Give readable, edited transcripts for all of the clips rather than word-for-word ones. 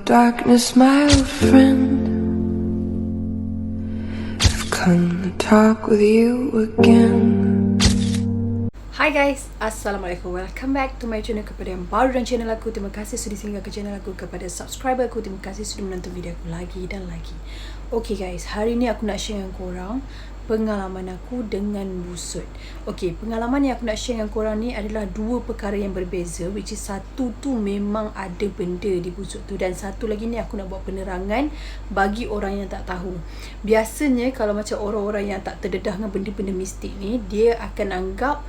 Darkness, my old friend, I've come to talk with you again. Hi guys, Assalamualaikum. Welcome back to my channel. Kepada yang baru dan channel aku, terima kasih sudah singgah ke channel aku. Kepada subscriber aku, terima kasih sudah menonton video aku lagi dan lagi. Okay guys, hari ni aku nak share dengan korang pengalaman aku dengan busut. Okay, pengalaman yang aku nak share dengan korang ni adalah dua perkara yang berbeza, which is satu tu memang ada benda di busut tu, dan satu lagi ni aku nak buat penerangan bagi orang yang tak tahu. Biasanya kalau macam orang-orang yang tak terdedah dengan benda-benda mistik ni, dia akan anggap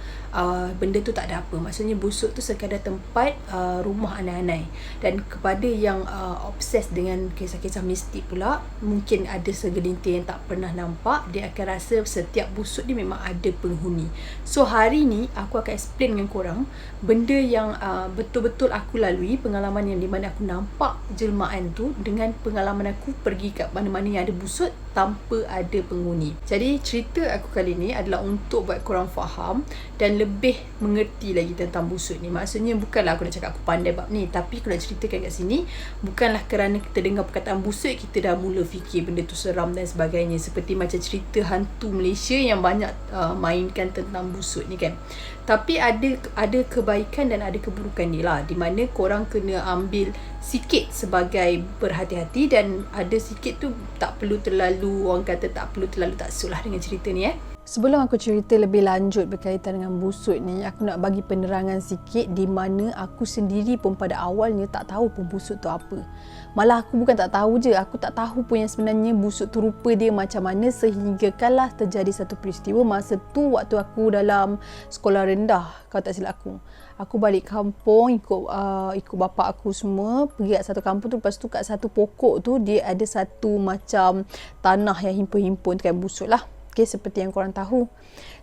benda tu tak ada apa. Maksudnya busut tu sekadar tempat rumah anai-anai. Dan kepada yang obses dengan kisah-kisah mistik pula, mungkin ada segelintir yang tak pernah nampak, dia akan rasa setiap busut ni memang ada penghuni. So hari ni aku akan explain dengan korang benda yang betul-betul aku lalui, pengalaman yang di mana aku nampak jelmaan tu, dengan pengalaman aku pergi kat mana-mana yang ada busut tanpa ada penghuni. Jadi cerita aku kali ni adalah untuk buat korang faham dan lebih mengerti lagi tentang busut ni. Maksudnya bukanlah aku nak cakap aku pandai bab ni, tapi aku nak ceritakan kat sini bukanlah kerana kita dengar perkataan busut kita dah mula fikir benda tu seram dan sebagainya, seperti macam cerita hantu Malaysia yang banyak mainkan tentang busut ni kan. Tapi ada kebaikan dan ada keburukan ni lah, di mana korang kena ambil sikit sebagai berhati-hati, dan ada sikit tu tak perlu terlalu, orang kata tak perlu terlalu taksub lah dengan cerita ni Sebelum aku cerita lebih lanjut berkaitan dengan busut ni, aku nak bagi penerangan sikit di mana aku sendiri pun pada awalnya tak tahu pun busut tu apa. Malah aku bukan tak tahu je, aku tak tahu pun yang sebenarnya busut tu rupa dia macam mana, sehingga kalah terjadi satu peristiwa masa tu waktu aku dalam sekolah rendah, kalau tak silap aku. Aku balik kampung ikut bapa aku semua pergi kat satu kampung tu. Lepas tu kat satu pokok tu dia ada satu macam tanah yang himpun-himpun tu kan, busut lah. Okay, seperti yang korang tahu.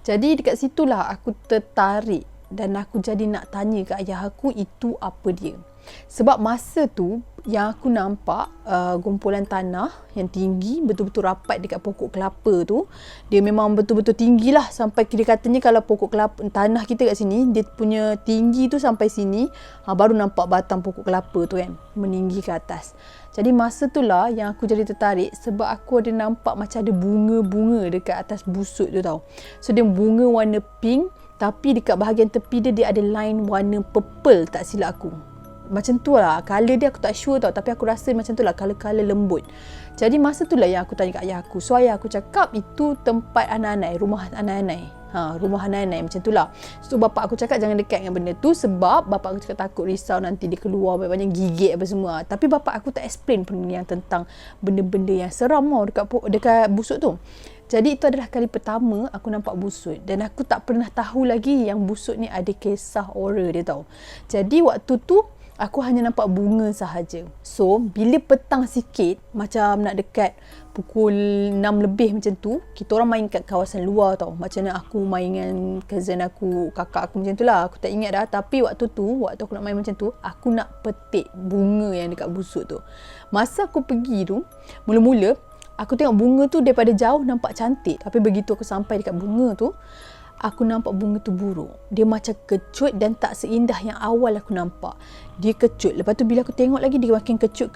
Jadi dekat situlah aku tertarik dan aku jadi nak tanya ke ayah aku itu apa dia. Sebab masa tu yang aku nampak gumpulan tanah yang tinggi betul-betul rapat dekat pokok kelapa tu. Dia memang betul-betul tinggi lah, sampai dia katanya kalau pokok kelapa, tanah kita kat sini, dia punya tinggi tu sampai sini, baru nampak batang pokok kelapa tu kan meninggi ke atas. Jadi masa tu lah yang aku jadi tertarik, sebab aku ada nampak macam ada bunga-bunga dekat atas busut tu tau. So dia bunga warna pink, tapi dekat bahagian tepi dia ada line warna purple, tak silap aku. Macam tu lah, colour dia aku tak sure tau, tapi aku rasa macam tu lah, colour-colour lembut. Jadi masa tu lah yang aku tanya kat ayah aku. So ayah aku cakap itu tempat anai-anai, rumah anai-anai. Rumah anai-anai macam tu lah. So bapak aku cakap jangan dekat dengan benda tu, sebab bapak aku cakap takut risau nanti dia keluar banyak-banyak gigit apa semua. Tapi bapak aku tak explain pun yang tentang benda-benda yang seram tau dekat busut tu. Jadi itu adalah kali pertama aku nampak busut, dan aku tak pernah tahu lagi yang busut ni ada kisah horror dia tau. Jadi waktu tu aku hanya nampak bunga sahaja. So, bila petang sikit, macam nak dekat pukul 6 lebih macam tu, kita orang main kat kawasan luar tau. Macam mana aku main dengan cousin aku, kakak aku macam tu lah. Aku tak ingat dah. Tapi waktu aku nak main macam tu, aku nak petik bunga yang dekat busut tu. Masa aku pergi tu, mula-mula, aku tengok bunga tu daripada jauh nampak cantik. Tapi begitu aku sampai dekat bunga tu, aku nampak bunga tu buruk. Dia macam kecut dan tak seindah yang awal aku nampak. Dia kecut. Lepas tu bila aku tengok lagi, dia makin kecut,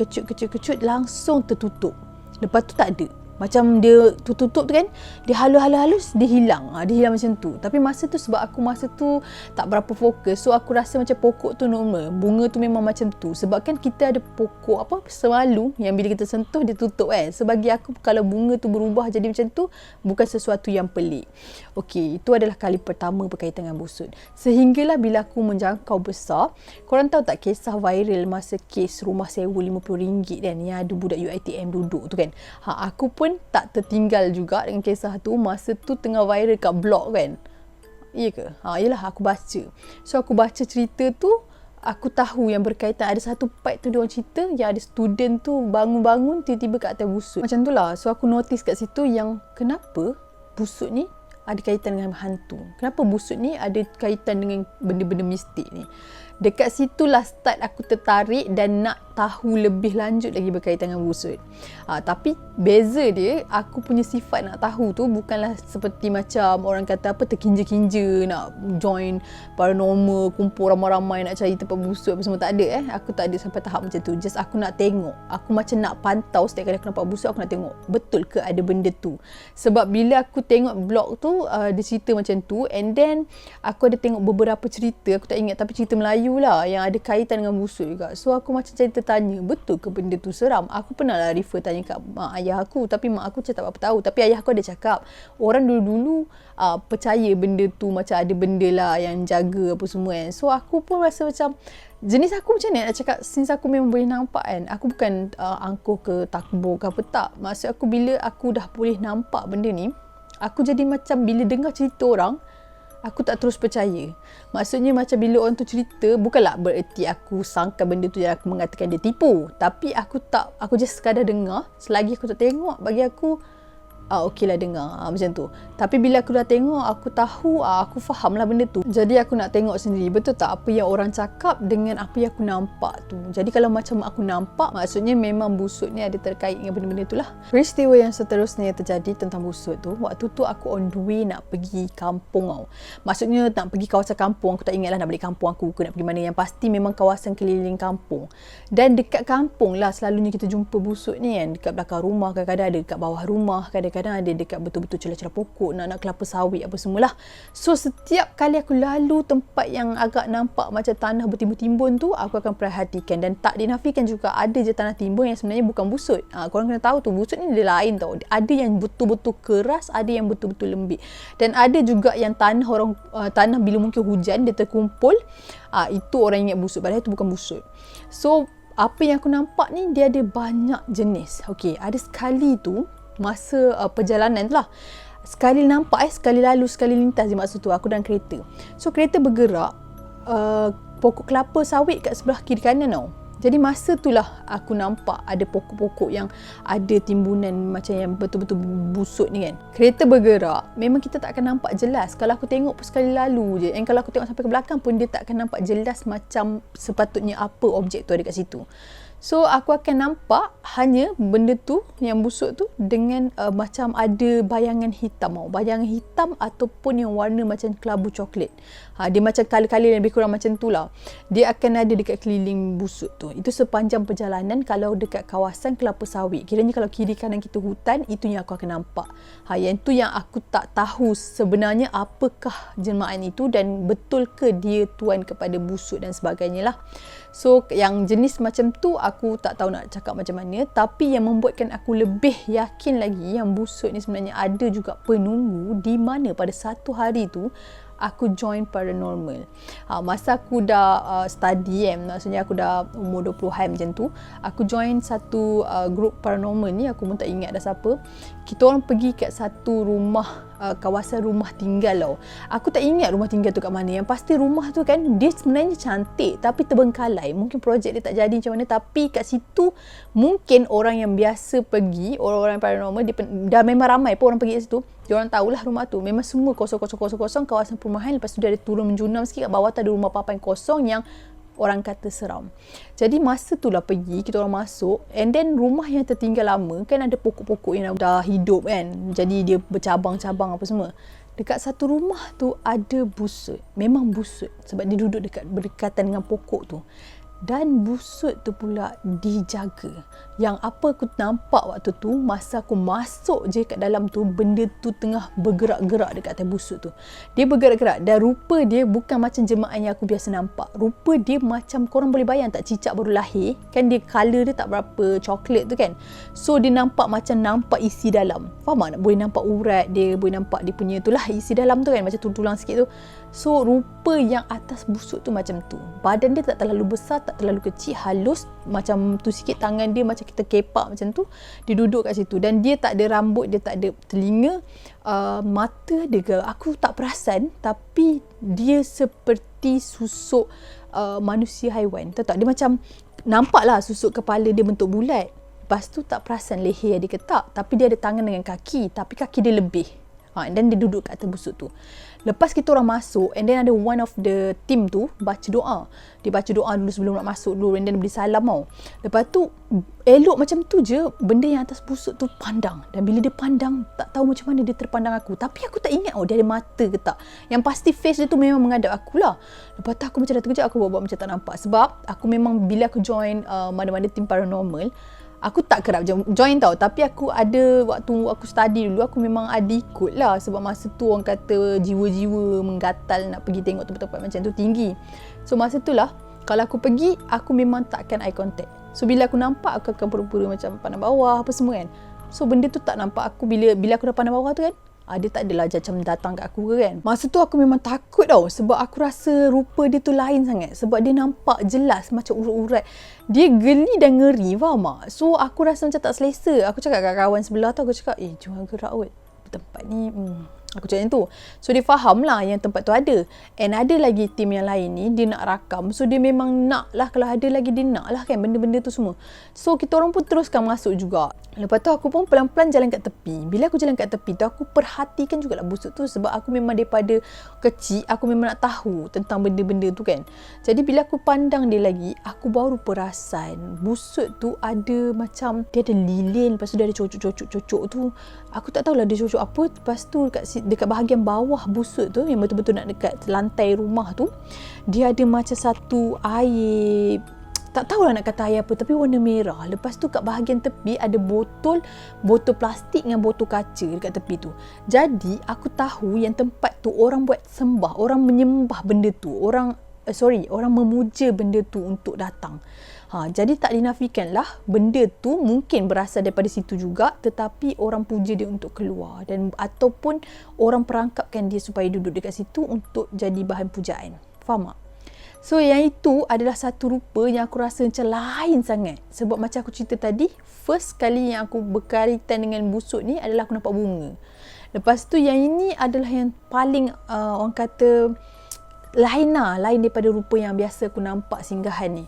langsung tertutup. Lepas tu tak ada. Macam dia tutup tu kan, dia halus, dia hilang. Dia hilang macam tu. Tapi masa tu sebab aku masa tu tak berapa fokus, so aku rasa macam pokok tu normal, bunga tu memang macam tu. Sebab kan kita ada pokok semalu yang bila kita sentuh dia tutup kan. So bagi aku kalau bunga tu berubah jadi macam tu, bukan sesuatu yang pelik. Okey, itu adalah kali pertama berkaitan dengan busut. Sehinggalah bila aku menjangkau besar, korang tahu tak kisah viral masa kes rumah sewa RM50 kan, yang ada budak UiTM duduk tu kan. Aku pun tak tertinggal juga dengan kisah tu. Masa tu tengah viral kat blog kan. Iya ke? Yelah, aku baca. So aku baca cerita tu, aku tahu yang berkaitan, ada satu part tu diorang cerita yang ada student tu bangun-bangun tiba-tiba kat atas busut. Macam tu lah. So aku notice kat situ yang kenapa busut ni ada kaitan dengan hantu. Kenapa busut ni ada kaitan dengan benda-benda mistik ni. Dekat situlah start aku tertarik dan nak tahu lebih lanjut lagi berkaitan dengan busut. Tapi beza dia, aku punya sifat nak tahu tu bukanlah seperti macam orang kata apa, terkinja-kinja nak join paranormal, kumpul ramai-ramai nak cari tempat busut apa semua. Tak ada aku tak ada sampai tahap macam tu. Just aku nak tengok, aku macam nak pantau setiap kali aku nampak busut, aku nak tengok betul ke ada benda tu. Sebab bila aku tengok blog tu, dia cerita macam tu, and then aku ada tengok beberapa cerita, aku tak ingat tapi cerita Melayu lah yang ada kaitan dengan busut juga. So aku macam jadi tertanya, betul ke benda tu seram? Aku pernah lah refer tanya kat mak ayah aku, tapi mak aku macam tak apa tahu. Tapi ayah aku ada cakap, orang dulu-dulu percaya benda tu macam ada benda lah yang jaga apa semua kan. So aku pun rasa macam, jenis aku macam ni nak cakap, since aku memang boleh nampak kan, aku bukan angkuh ke takbur ke apa, tak. Maksud aku bila aku dah boleh nampak benda ni, aku jadi macam bila dengar cerita orang, aku tak terus percaya. Maksudnya macam bila orang tu cerita, bukanlah bererti aku sangka benda tu yang aku mengatakan dia tipu. Tapi aku just sekadar dengar. Selagi aku tak tengok, bagi aku okey lah dengar macam tu. Tapi bila aku dah tengok, aku tahu, aku faham lah benda tu. Jadi aku nak tengok sendiri, betul tak apa yang orang cakap dengan apa yang aku nampak tu. Jadi kalau macam aku nampak, maksudnya memang busut ni ada terkait dengan benda-benda tu lah. Peristiwa yang seterusnya yang terjadi tentang busut tu, waktu tu aku on the way nak pergi kampung tau. Maksudnya nak pergi kawasan kampung, aku tak ingat lah nak balik kampung aku ke nak pergi mana. Yang pasti memang kawasan keliling kampung. Dan dekat kampung lah selalunya kita jumpa busut ni kan. Dekat belakang rumah, kadang-kadang ada dekat bawah rumah, kadang-kadang ada dekat betul-betul celah-celah pokok, nak kelapa sawit apa semualah. So setiap kali aku lalu tempat yang agak nampak macam tanah bertimbun-timbun tu, aku akan perhatikan. Dan tak dinafikan juga ada je tanah timbun yang sebenarnya bukan busut. Korang kena tahu tu, busut ni dia lain tau. Ada yang betul-betul keras, ada yang betul-betul lembik. Dan ada juga yang tanah bila mungkin hujan dia terkumpul, itu orang ingat busut, padahal itu bukan busut. So apa yang aku nampak ni, dia ada banyak jenis. Okey, ada sekali tu masa perjalanan tu lah, sekali nampak sekali lalu, sekali lintas je. Maksud tu aku dalam kereta. So kereta bergerak, pokok kelapa sawit kat sebelah kiri kanan tau. Jadi masa tu lah aku nampak ada pokok-pokok yang ada timbunan macam yang betul-betul busut ni kan. Kereta bergerak, memang kita tak akan nampak jelas. Kalau aku tengok pun sekali lalu je, and kalau aku tengok sampai ke belakang pun dia tak akan nampak jelas macam sepatutnya apa objek tu ada kat situ. So aku akan nampak hanya benda tu yang busuk tu dengan macam ada bayangan hitam tau. Bayangan hitam ataupun yang warna macam kelabu coklat. Dia macam color-color yang lebih kurang macam tu lah. Dia akan ada dekat keliling busuk tu. Itu sepanjang perjalanan kalau dekat kawasan kelapa sawit. Kiranya kalau kiri kanan kita hutan, itu yang aku akan nampak. Yang tu yang aku tak tahu sebenarnya apakah jelmaan itu dan betul ke dia tuan kepada busuk dan sebagainya lah. So yang jenis macam tu aku tak tahu nak cakap macam mana. Tapi yang membuatkan aku lebih yakin lagi yang busut ni sebenarnya ada juga penunggu, di mana pada satu hari tu aku join paranormal. Masa aku dah study maksudnya aku dah umur 20-an macam tu, aku join satu group paranormal ni, aku pun tak ingat dah siapa. Kita orang pergi kat satu rumah, kawasan rumah tinggal tau. Aku tak ingat rumah tinggal tu kat mana. Yang pasti rumah tu kan, dia sebenarnya cantik tapi terbengkalai. Mungkin projek dia tak jadi macam mana, tapi kat situ mungkin orang yang biasa pergi, orang-orang paranormal, dia dah memang ramai pun orang pergi kat situ. Diorang tahulah rumah tu memang semua kosong kawasan perumahan. Lepas tu dia ada turun menjunam sikit, kat bawah tu ada rumah papan kosong yang orang kata seram. Jadi masa tu lah pergi, kita orang masuk, and then rumah yang tertinggal lama kan ada pokok-pokok yang dah hidup kan, jadi dia bercabang-cabang apa semua. Dekat satu rumah tu ada busut. Memang busut sebab dia duduk berdekatan dengan pokok tu. Dan busut tu pula dijaga. Yang apa aku nampak waktu tu, masa aku masuk je kat dalam tu, benda tu tengah bergerak-gerak dekat atas busut tu. Dia bergerak-gerak dan rupa dia bukan macam jemaah yang aku biasa nampak. Rupa dia macam, korang boleh bayang tak cicak baru lahir kan, dia colour dia tak berapa coklat tu kan. So dia nampak isi dalam. Faham tak? Boleh nampak urat dia, boleh nampak dia punya tu lah isi dalam tu kan, macam tulang sikit tu. So rupa yang atas busut tu macam tu. Badan dia tak terlalu besar, tak terlalu kecil, halus macam tu sikit. Tangan dia macam kita kepak macam tu. Dia duduk kat situ dan dia tak ada rambut, dia tak ada telinga, mata dia ke aku tak perasan, tapi dia seperti susuk manusia haiwan. Tahu tak? Dia macam nampaklah susuk kepala dia bentuk bulat. Lepas tu tak perasan leher dia ke tak, tapi dia ada tangan dengan kaki, tapi kaki dia lebih. And then dia duduk kat atas busuk tu. Lepas kita orang masuk, and then ada one of the team tu baca doa. Dia baca doa dulu sebelum nak masuk dulu, and then beri salam tau. Lepas tu elok macam tu je, benda yang atas busuk tu pandang. Dan bila dia pandang, tak tahu macam mana dia terpandang aku. Tapi aku tak ingat dia ada mata ke tak. Yang pasti face dia tu memang menghadap aku lah. Lepas tu aku macam dah terkejut, aku buat macam tak nampak. Sebab aku memang bila aku join mana-mana team paranormal, aku tak kerap join tau. Tapi aku ada, waktu aku study dulu, aku memang ada ikut lah. Sebab masa tu orang kata jiwa-jiwa menggatal nak pergi tengok tempat-tempat macam tu tinggi. So masa tu lah, kalau aku pergi, aku memang takkan eye contact. So bila aku nampak, aku akan pura-pura macam pandang bawah apa semua kan. So benda tu tak nampak aku. Bila aku dah pandang bawah tu kan, dia tak adalah macam datang kat aku ke kan. Masa tu aku memang takut tau. Sebab aku rasa rupa dia tu lain sangat. Sebab dia nampak jelas macam urat-urat. Dia geli dan ngeri, faham tak? So aku rasa macam tak selesa. Aku cakap kat kawan sebelah tu, aku cakap, jangan gerak kot. Tempat ni, aku cakap macam tu. So dia faham lah yang tempat tu ada. And ada lagi tim yang lain ni, dia nak rakam. So dia memang nak lah, kalau ada lagi dia nak lah kan benda-benda tu semua. So kita orang pun teruskan masuk juga. Lepas tu aku pun pelan-pelan jalan kat tepi. Bila aku jalan kat tepi tu, aku perhatikan jugalah busuk tu. Sebab aku memang daripada kecil, aku memang nak tahu tentang benda-benda tu kan. Jadi bila aku pandang dia lagi, aku baru perasan busuk tu ada macam, dia ada lilin. Lepas tu dia ada cocok-cocok tu. Aku tak tahulah dia cocok apa. Lepas tu dekat bahagian bawah busuk tu, yang betul-betul nak dekat lantai rumah tu, dia ada macam satu air, tak tahulah nak kata air apa, tapi warna merah. Lepas tu kat bahagian tepi ada botol plastik dengan botol kaca dekat tepi tu. Jadi aku tahu yang tempat tu orang buat sembah, orang menyembah benda tu, orang memuja benda tu untuk datang. Jadi tak dinafikan lah, benda tu mungkin berasal daripada situ juga, tetapi orang puja dia untuk keluar, dan ataupun orang perangkapkan dia supaya duduk dekat situ untuk jadi bahan pujaan. Faham tak? So yang itu adalah satu rupa yang aku rasa macam lain sangat. Sebab macam aku cerita tadi, first kali yang aku berkaitan dengan busuk ni adalah aku nampak bunga. Lepas tu yang ini adalah yang paling orang kata lain daripada rupa yang biasa aku nampak singgahan ni.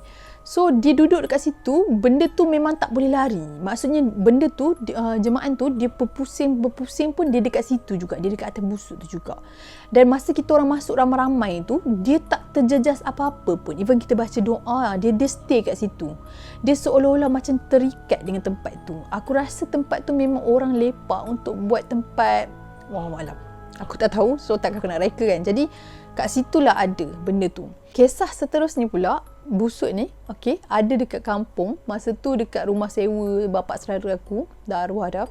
So dia duduk dekat situ, benda tu memang tak boleh lari. Maksudnya benda tu, jemaah tu, dia berpusing pun dia dekat situ juga. Dia dekat atas busuk tu juga. Dan masa kita orang masuk ramai-ramai tu, dia tak terjejas apa-apa pun. Even kita baca doa, dia stay kat situ. Dia seolah-olah macam terikat dengan tempat tu. Aku rasa tempat tu memang orang lepak untuk buat tempat, wallahualam, aku tak tahu, so takkan aku nak reka kan. Jadi kat situlah ada benda tu. Kisah seterusnya pula, busuk ni, ada dekat kampung. Masa tu dekat rumah sewa bapa saudara aku, dah arwah dah.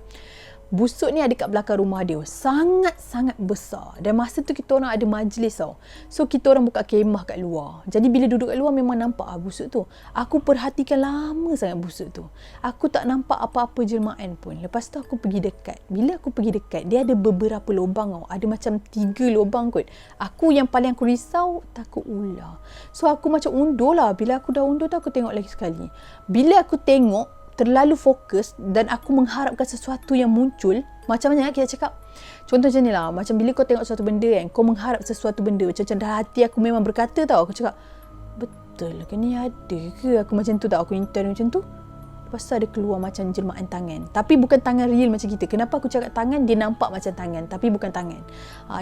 Busuk ni ada kat belakang rumah dia. Sangat-sangat besar. Dan masa tu kita orang ada majlis tau. So kita orang buka kemah kat luar. Jadi bila duduk kat luar memang nampak busuk tu. Aku perhatikan lama sangat busuk tu. Aku tak nampak apa-apa jelmaan pun. Lepas tu aku pergi dekat. Bila aku pergi dekat, dia ada beberapa lubang tau. Ada macam 3 lubang kot. Aku yang paling aku risau, takut ular. So aku macam undur lah. Bila aku dah undur tu, aku tengok lagi sekali. Bila aku tengok, terlalu fokus dan aku mengharapkan sesuatu yang muncul. Macam mana kita cakap, contoh macam ni lah, macam bila kau tengok sesuatu benda kan, kau mengharap sesuatu benda, macam dalam hati aku memang berkata tau, aku cakap, betul ke ni ada ke? Aku macam tu tau, aku intern macam tu. Lepas tu ada keluar macam jelmaan tangan, tapi bukan tangan real macam kita. Kenapa aku cakap tangan? Dia nampak macam tangan, tapi bukan tangan.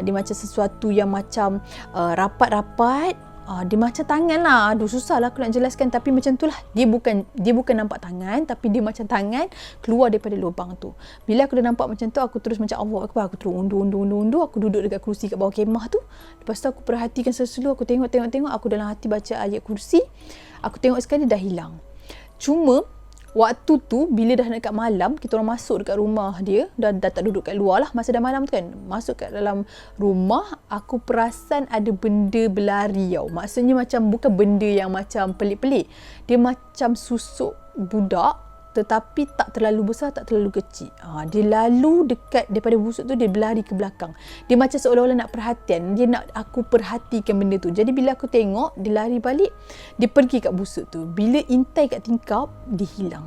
Dia macam sesuatu yang macam rapat-rapat. Dia macam tangan lah. Susah lah aku nak jelaskan. Tapi macam tu lah. Dia bukan nampak tangan, tapi dia macam tangan keluar daripada lubang tu. Bila aku dah nampak macam tu, aku terus macam Allah Akbar. Aku terus undur. Aku duduk dekat kerusi kat bawah kemah tu. Lepas tu aku perhatikan sesuatu. Aku tengok. Aku dalam hati baca ayat kursi. Aku tengok sekali dah hilang. Cuma waktu tu, bila dah dekat malam, kita orang masuk dekat rumah dia, dah tak duduk kat luar lah, masa dah malam tu kan, masuk kat dalam rumah, aku perasan ada benda berlari tau. Maksudnya macam, bukan benda yang macam pelik-pelik, dia macam susuk budak, tetapi tak terlalu besar, tak terlalu kecil. Dia lalu dekat, daripada busuk tu, dia berlari ke belakang. Dia macam seolah-olah nak perhatian, dia nak aku perhatikan benda tu. Jadi bila aku tengok, dia lari balik, dia pergi kat busuk tu. Bila intai kat tingkap, dia hilang.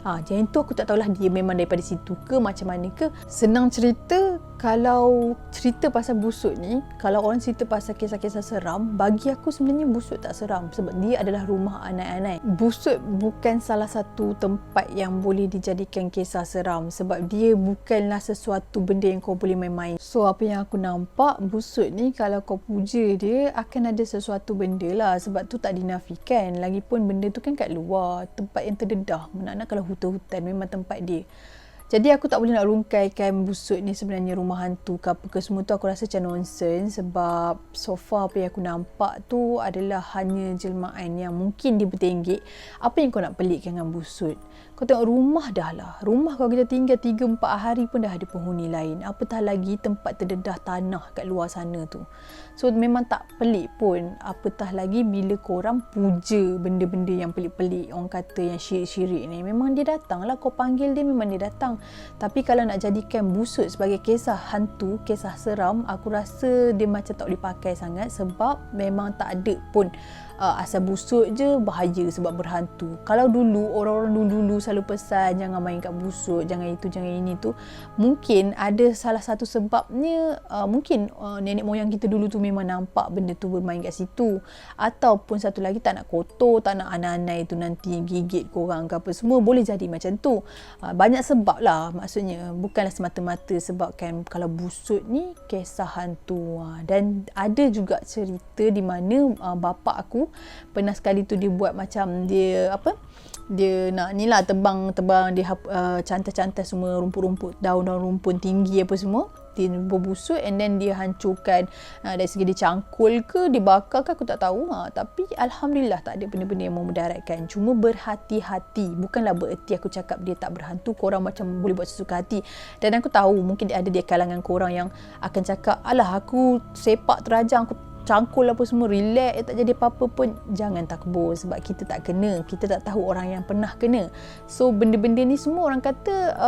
Yang tu aku tak tahulah dia memang daripada situ ke macam mana ke. Senang cerita, Kalau cerita pasal busuk ni, kalau orang cerita pasal kisah-kisah seram, bagi aku sebenarnya busuk tak seram sebab dia adalah rumah anak-anak. Busuk bukan salah satu tempat yang boleh dijadikan kisah seram sebab dia bukanlah sesuatu benda yang kau boleh main-main. So apa yang aku nampak, busuk ni kalau kau puja dia akan ada sesuatu benda lah, sebab tu tak dinafikan. Lagipun benda tu kan kat luar, tempat yang terdedah. Nak-nak kalau hutan-hutan memang tempat dia. Jadi aku tak boleh nak rungkaikan busuk ni sebenarnya rumah hantu ke apa ke semua tu, aku rasa macam nonsense sebab so far apa yang aku nampak tu adalah hanya jelmaan yang mungkin dia bertenggek. Apa yang kau nak pelikkan dengan busuk? Kau tengok rumah dah lah. Rumah kalau kita tinggal 3-4 hari pun dah ada penghuni lain. Apatah lagi tempat terdedah tanah kat luar sana tu. So memang tak pelik pun. Apatah lagi bila korang puja benda-benda yang pelik-pelik. Orang kata yang syirik-syirik ni. Memang dia datang lah. Kau panggil dia memang dia datang. Tapi kalau nak jadikan busuk sebagai kisah hantu, kisah seram, aku rasa dia macam tak boleh pakai sangat sebab memang tak ada pun asal busuk je bahaya sebab berhantu. Kalau dulu, orang-orang dulu selalu pesan jangan main kat busuk, jangan itu, jangan ini tu, mungkin ada salah satu sebabnya, mungkin nenek moyang kita dulu tu memang nampak benda tu bermain kat situ, ataupun satu lagi tak nak kotor, tak nak anak-anak itu nanti gigit korang ke apa semua, boleh jadi macam tu. Banyak sebab lah, maksudnya bukanlah semata-mata sebabkan kalau busuk ni kisah hantu. Dan ada juga cerita di mana bapa aku pernah sekali tu dia buat macam dia dia nak ni lah tebang dia cantas-cantas semua rumput-rumput, daun-daun rumput tinggi apa semua, dia berbusuk and then dia hancurkan. Dari segi dia cangkul ke, dia bakar ke, aku tak tahu. Tapi Alhamdulillah tak ada benda-benda yang memudaratkan. Cuma berhati-hati. Bukanlah bererti aku cakap dia tak berhantu, korang macam boleh buat sesuka hati. Dan aku tahu mungkin ada di kalangan korang yang akan cakap, alah aku sepak terajang, aku cangkul apa semua, relax, tak jadi apa-apa pun. Jangan takbur sebab kita tak kena, kita tak tahu orang yang pernah kena. So benda-benda ni semua orang kata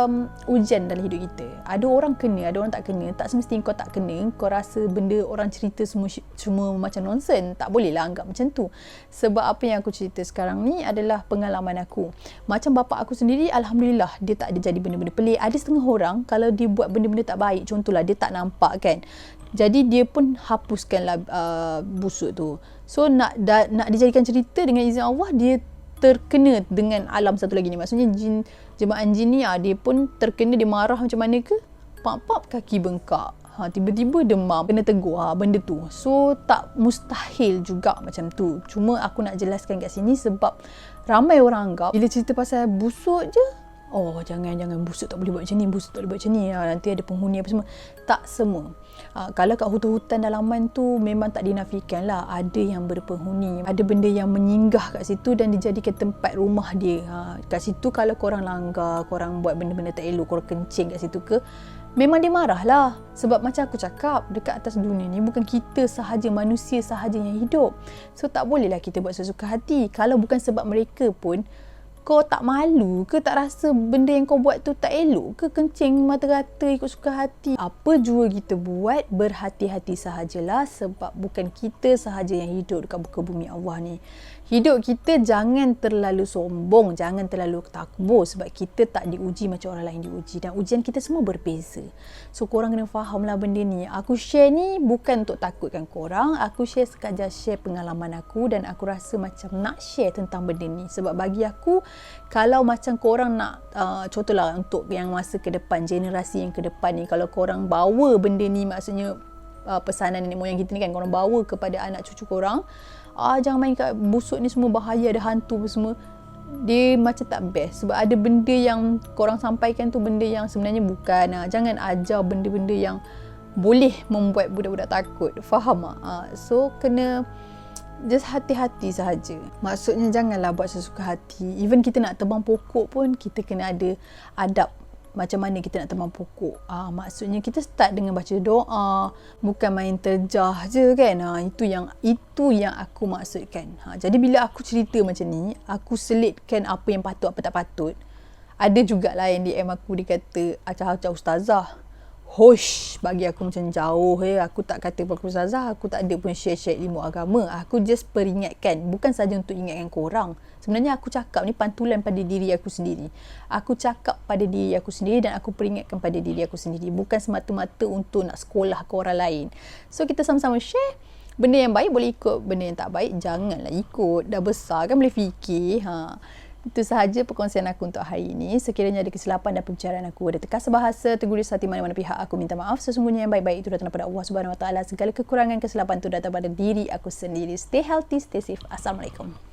ujian dalam hidup kita. Ada orang kena, ada orang tak kena. Tak semestinya kau tak kena, kau rasa benda orang cerita semua macam nonsen. Tak boleh lah anggap macam tu. Sebab apa yang aku cerita sekarang ni adalah pengalaman aku. Macam bapak aku sendiri, Alhamdulillah dia tak ada jadi benda-benda pelik. Ada setengah orang kalau dia buat benda-benda tak baik, contohlah dia tak nampak kan, jadi dia pun hapuskanlah busuk tu. So nak dijadikan cerita dengan izin Allah, dia terkena dengan alam satu lagi ni. Maksudnya jemaah jin ni dia pun terkena, dia marah macam mana ke, pap kaki bengkak, tiba-tiba demam, kena tegur benda tu. So tak mustahil juga macam tu. Cuma aku nak jelaskan kat sini sebab ramai orang anggap bila cerita pasal busuk je, oh jangan busuk tak boleh buat macam ni, busuk tak boleh buat macam ni, nanti ada penghuni apa semua. Tak semua. Kalau kat hutan-hutan dalaman tu memang tak dinafikan lah, ada yang berpenghuni, ada benda yang menyinggah kat situ dan dijadikan tempat rumah dia. Kat situ kalau korang langgar, korang buat benda-benda tak elok, korang kencing kat situ ke, memang dia marah lah. Sebab macam aku cakap, dekat atas dunia ni bukan kita sahaja, manusia sahaja yang hidup. So tak bolehlah kita buat sesuka hati. Kalau bukan sebab mereka pun, kau tak malu ke, tak rasa benda yang kau buat tu tak elok ke, kencing mata rata ikut suka hati? Apa jua kita buat, berhati-hati sahajalah sebab bukan kita sahaja yang hidup dekat muka bumi Allah ni. Hidup kita jangan terlalu sombong, jangan terlalu takbur sebab kita tak diuji macam orang lain diuji, dan ujian kita semua berbeza. So korang kena fahamlah benda ni. Aku share ni bukan untuk takutkan korang, aku share sekadar share pengalaman aku, dan aku rasa macam nak share tentang benda ni sebab bagi aku, kalau macam korang nak contohlah untuk yang masa ke depan, generasi yang ke depan ni, kalau korang bawa benda ni, maksudnya pesanan nenek moyang kita ni kan, korang bawa kepada anak cucu korang, jangan main kat busuk ni, semua bahaya, ada hantu semua, dia macam tak best. Sebab ada benda yang korang sampaikan tu benda yang sebenarnya bukan. Jangan ajar benda-benda yang boleh membuat budak-budak takut, faham tak? So kena just hati-hati sahaja. Maksudnya janganlah buat sesuka hati. Even kita nak tebang pokok pun, kita kena ada adab macam mana kita nak tebang pokok. Maksudnya kita start dengan baca doa, bukan main terjah je kan. Itu yang aku maksudkan. Jadi bila aku cerita macam ni, aku selitkan apa yang patut, apa tak patut. Ada jugalah yang DM aku, dia kata, acah-acah ustazah, Hosh, bagi aku macam jauh. Aku tak kata pun aku ustazah, aku tak ada pun share-share ilmu agama. Aku just peringatkan, bukan saja untuk ingatkan korang. Sebenarnya aku cakap ni pantulan pada diri aku sendiri. Aku cakap pada diri aku sendiri dan aku peringatkan pada diri aku sendiri. Bukan semata-mata untuk nak sekolah ke orang lain. So kita sama-sama share. Benda yang baik boleh ikut, benda yang tak baik janganlah ikut. Dah besar kan boleh fikir. Itu sahaja perkongsian aku untuk hari ini. Sekiranya ada kesilapan dan pembicaraan aku ada terkasar bahasa, terguris hati mana-mana pihak, aku minta maaf. Sesungguhnya yang baik-baik itu datang daripada Allah Subhanahu Wa Taala. Segala kekurangan kesilapan itu datang pada diri aku sendiri. Stay healthy, stay safe. Assalamualaikum.